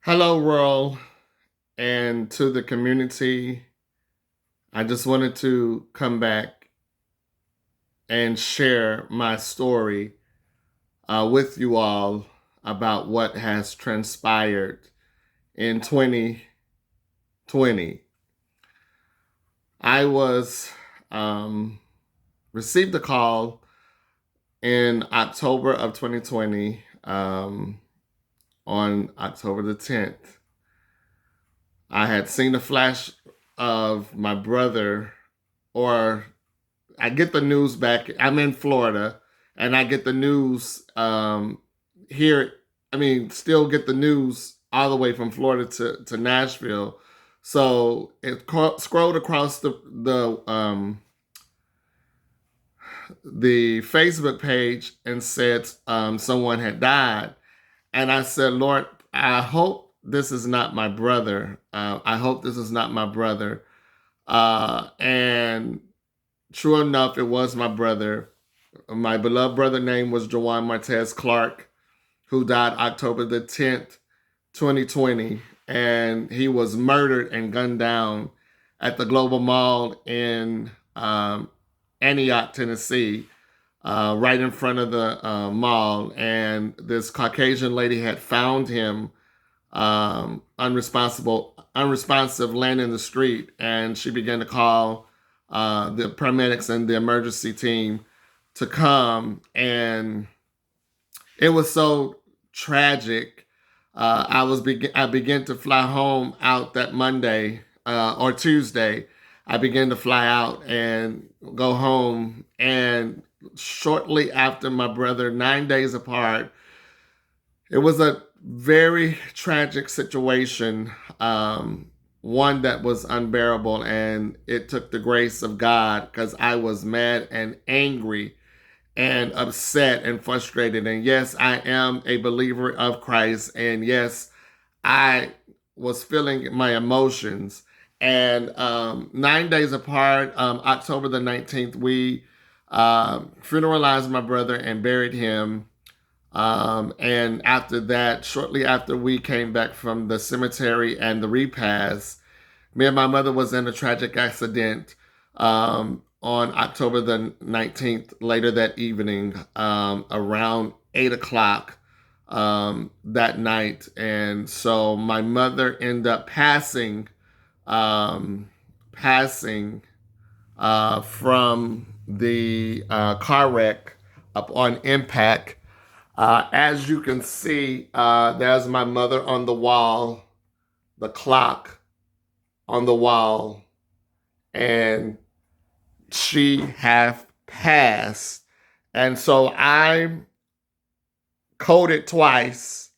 Hello, world, and to the community. I just wanted to come back and share my story with you all about what has transpired in 2020. I was received a call in October of 2020, on October the 10th. I had seen a flash of my brother, or I get the news back. I'm in Florida, and I get the news here. I mean, still get the news all the way from Florida to Nashville. So it scrolled across the Facebook page and said someone had died, and I said, Lord, I hope this is not my brother. I hope this is not my brother. And true enough, it was my brother. My beloved brother name was Jawan Martez Clark, who died October the 10th, 2020. And he was murdered and gunned down at the Global Mall in Antioch, Tennessee, right in front of the mall. And this Caucasian lady had found him unresponsive, laying in the street, and she began to call the paramedics and the emergency team to come, and it was so tragic. I began to fly home out that Monday or Tuesday. I began to fly out and go home, and shortly after my brother, 9 days apart, it was a very tragic situation, one that was unbearable, and it took the grace of God because I was mad and angry and upset and frustrated. And yes, I am a believer of Christ, and yes, I was feeling my emotions. And 9 days apart, October the 19th, we funeralized my brother and buried him. And after that, shortly after we came back from the cemetery and the repast, me and my mother was in a tragic accident on October the 19th, later that evening, around 8 o'clock that night. And so my mother ended up passing from the car wreck upon impact. As you can see, there's my mother on the wall, the clock on the wall, and she have passed. And so I'm coded twice.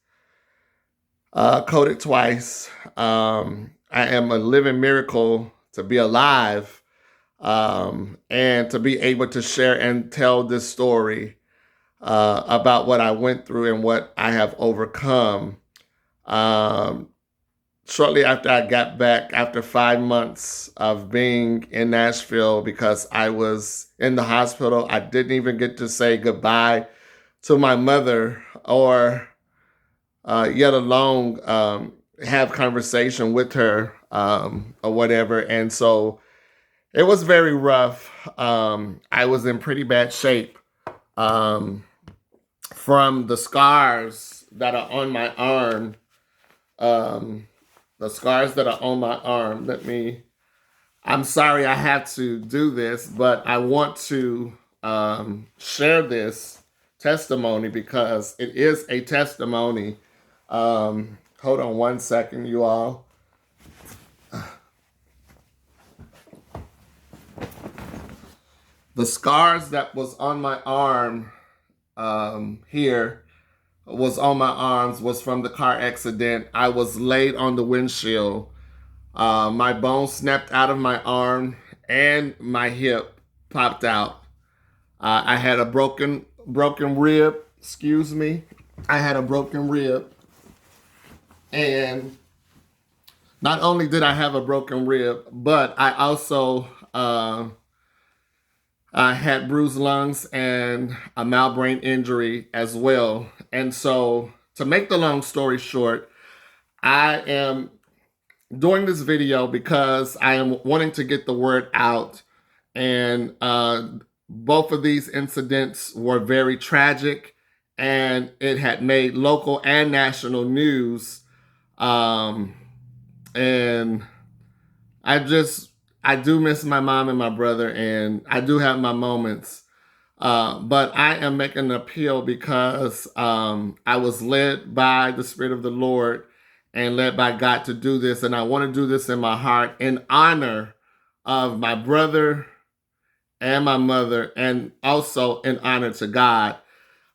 Coded twice. I am a living miracle to be alive, and to be able to share and tell this story about what I went through and what I have overcome. Um, Shortly after I got back, after 5 months of being in Nashville, because I was in the hospital, I didn't even get to say goodbye to my mother, or yet alone have conversation with her, or whatever. And so it was very rough. I was in pretty bad shape. Um, from the scars that are on my arm. The scars that are on my arm. I'm sorry I had to do this, but I want to share this testimony because it is a testimony. Hold on one second, you all. The scars that was on my arm here was on my arms was from the car accident. I was laid on the windshield. My bone snapped out of my arm and my hip popped out. I had a broken rib. Excuse me. I had a broken rib, and not only did I have a broken rib, but I also I had bruised lungs and a mild brain injury as well. And so, to make the long story short, I am doing this video because I am wanting to get the word out. And both of these incidents were very tragic, and it had made local and national news. Um, and I do miss my mom and my brother, and I do have my moments. But I am making an appeal because I was led by the Spirit of the Lord and led by God to do this. And I want to do this in my heart in honor of my brother and my mother, and also in honor to God.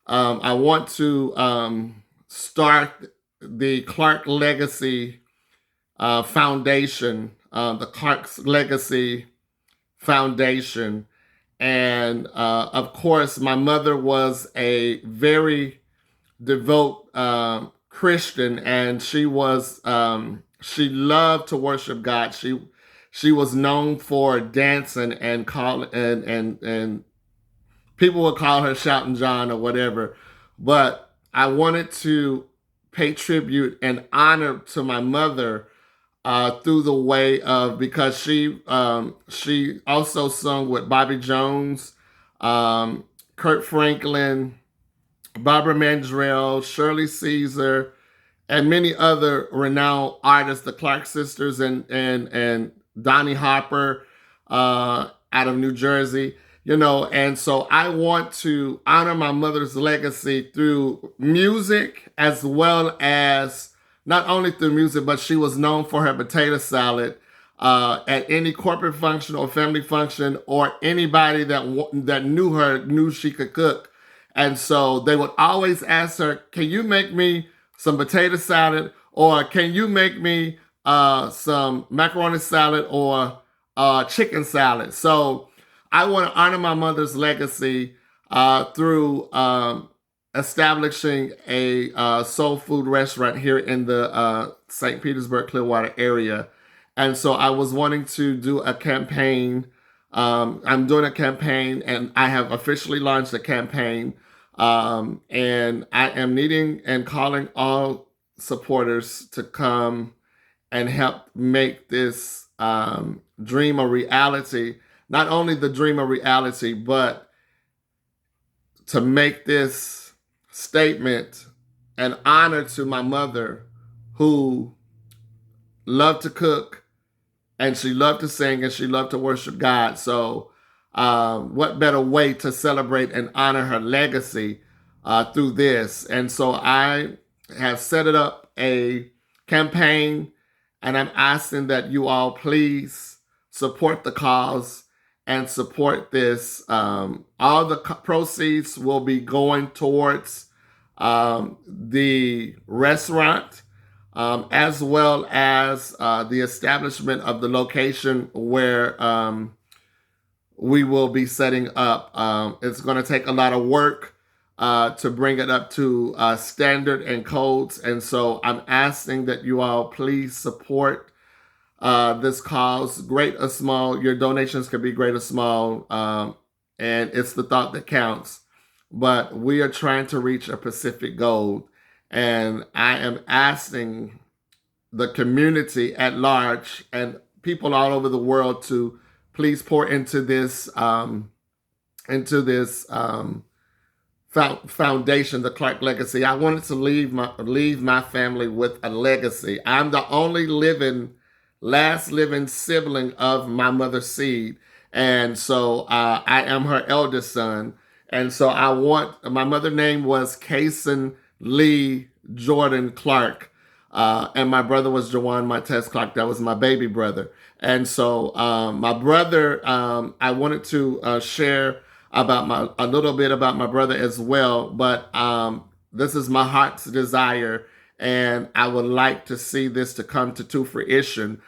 I want to start the Clark Legacy Foundation, the Clark's Legacy Foundation. And of course, my mother was a very devout Christian, and she loved to worship God. She was known for dancing and and people would call her Shouting John or whatever. But I wanted to pay tribute and honor to my mother through the way of, because she also sung with Bobby Jones, Kurt Franklin, Barbara Mandrell, Shirley Caesar, and many other renowned artists, the Clark sisters and Donnie Harper out of New Jersey, you know. And so I want to honor my mother's legacy through music, as well as not only through music, but she was known for her potato salad at any corporate function or family function, or anybody that knew her knew she could cook. And so they would always ask her, can you make me some potato salad, or can you make me some macaroni salad or chicken salad? So I want to honor my mother's legacy through establishing a soul food restaurant here in the St. Petersburg, Clearwater area. And so I was wanting to do a campaign. I'm doing a campaign, and I have officially launched a campaign. And I am needing and calling all supporters to come and help make this dream a reality. Not only the dream a reality, but to make this statement an honor to my mother, who loved to cook, and she loved to sing, and she loved to worship God. So what better way to celebrate and honor her legacy through this? And so I have set it up a campaign, and I'm asking that you all please support the cause and support this. All the proceeds will be going towards the restaurant, as well as the establishment of the location where we will be setting up. It's going to take a lot of work to bring it up to standard and codes. And so I'm asking that you all please support this cause, great or small. Your donations can be great or small, and it's the thought that counts. But we are trying to reach a specific goal, and I am asking the community at large and people all over the world to please pour into this foundation, the Clark Legacy. I wanted to leave my family with a legacy. I'm the only last living sibling of my mother's seed, and so I am her eldest son. And so my mother's name was Kason Lee Jordan Clark, and my brother was Jawan Martez Clark. That was my baby brother. And so my brother, I wanted to share a little bit about my brother as well, but this is my heart's desire, and I would like to see this to come to fruition,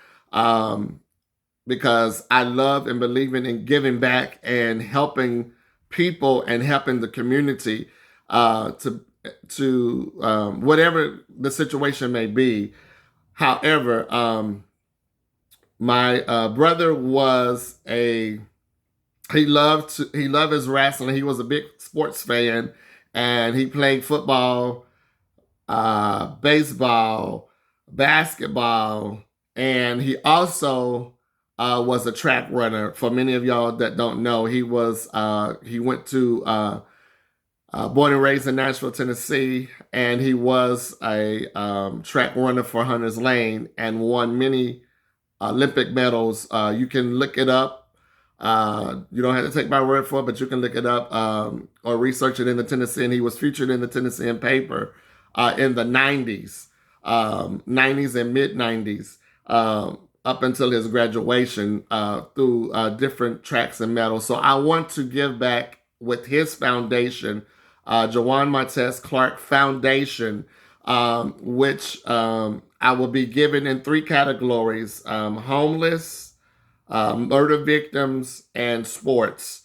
because I love and believe in giving back and helping people and helping the community to whatever the situation may be. However, my brother was he loved his wrestling. He was a big sports fan, and he played football, baseball, basketball, and he also was a track runner. For many of y'all that don't know, he went to born and raised in Nashville, Tennessee, and he was a track runner for Hunters Lane and won many Olympic medals. You can look it up. You don't have to take my word for it, but you can look it up or research it in the Tennessean. He was featured in the Tennessean paper in the 90s, 90s and mid 90s, up until his graduation through different tracks and medals. So I want to give back with his foundation, Jawan Martez Clark Foundation, which I will be given in 3 categories: homeless, murder victims, and sports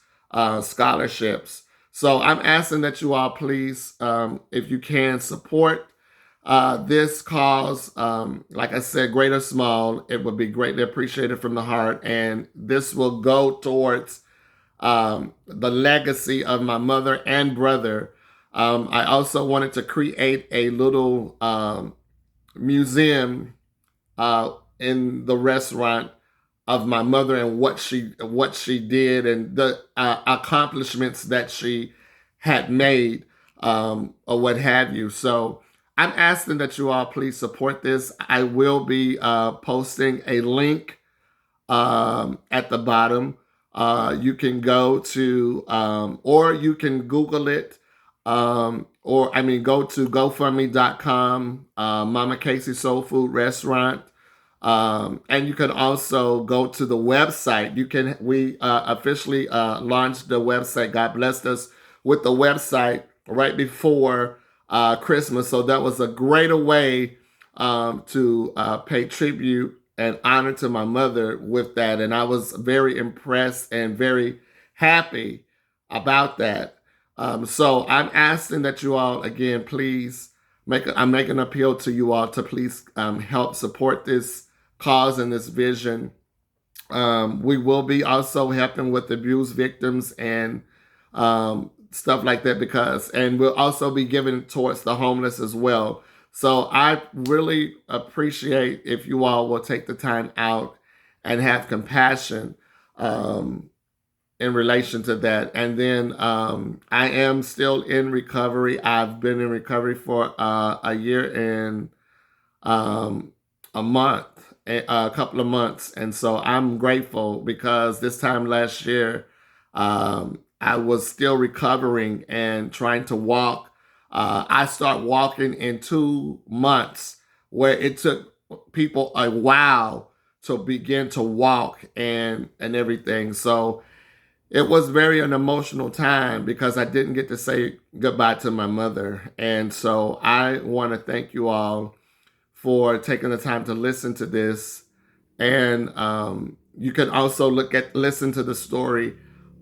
scholarships. So I'm asking that you all please, if you can, support this cause. Like I said, great or small, it would be greatly appreciated from the heart. And this will go towards the legacy of my mother and brother. I also wanted to create a little museum in the restaurant of my mother and what she did and the accomplishments that she had made, or what have you. So I'm asking that you all please support this. I will be posting a link at the bottom. You can go to, or you can Google it, go to GoFundMe.com, Mama Casey Soul Food Restaurant. And you can also go to the website. We officially launched the website. God blessed us with the website right before Christmas. So that was a greater way to pay tribute and honor to my mother with that. And I was very impressed and very happy about that. So I'm asking that you all, again, please I'm making an appeal to you all to please help support this cause and this vision. We will be also helping with abuse victims and stuff like that, and we'll also be giving towards the homeless as well. So I really appreciate if you all will take the time out and have compassion in relation to that. And then I am still in recovery. I've been in recovery for a year and a month, a couple of months. And so I'm grateful because this time last year, I was still recovering and trying to walk. I started walking in 2 months, where it took people a while to begin to walk and everything. So it was very an emotional time because I didn't get to say goodbye to my mother. And so I want to thank you all for taking the time to listen to this. And you can also listen to the story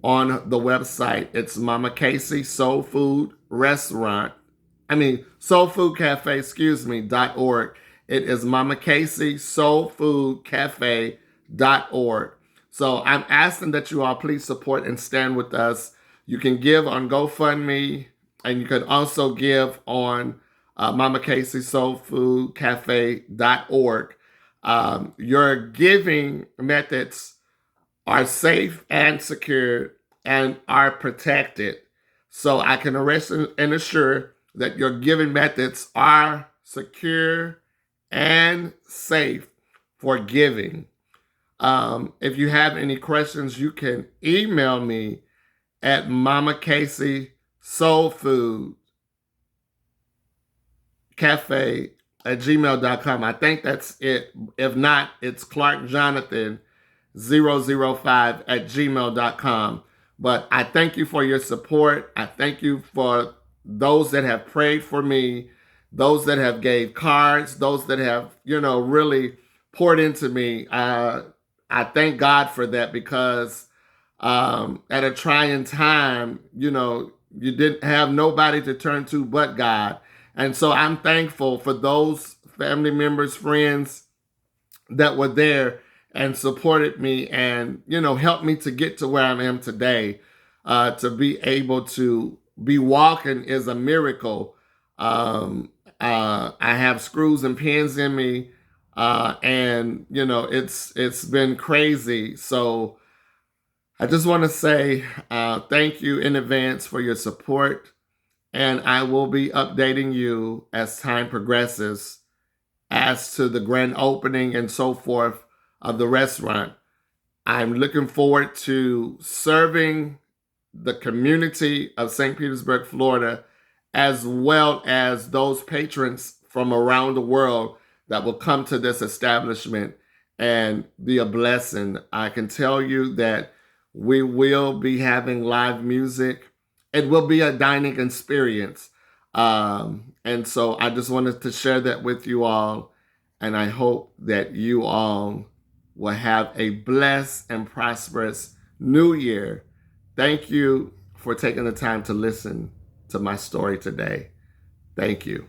on the website. It's Mama Casey Soul Food Cafe, .org. It is Mama Casey Soul Food Cafe.org. So I'm asking that you all please support and stand with us. You can give on GoFundMe, and you can also give on Mama Casey Soul Food Cafe.org. Your giving methods are safe and secure and are protected. So I can rest and assure that your giving methods are secure and safe for giving. If you have any questions, you can email me at Mama Casey Soul Food Cafe at gmail.com. I think that's it. If not, it's Clark Jonathan 005 at gmail.com. But I thank you for your support. I thank you for those that have prayed for me, those that have gave cards, those that have, really poured into me. I thank God for that because at a trying time, you didn't have nobody to turn to but God. And so I'm thankful for those family members, friends that were there and supported me and, helped me to get to where I am today. To be able to be walking is a miracle. I have screws and pins in me, And you know, it's been crazy. So I just want to say thank you in advance for your support, and I will be updating you as time progresses as to the grand opening and so forth of the restaurant. I'm looking forward to serving the community of St. Petersburg, Florida, as well as those patrons from around the world that will come to this establishment and be a blessing. I can tell you that we will be having live music. It will be a dining experience. And so I just wanted to share that with you all. And I hope that you all will have a blessed and prosperous new year. Thank you for taking the time to listen to my story today. Thank you.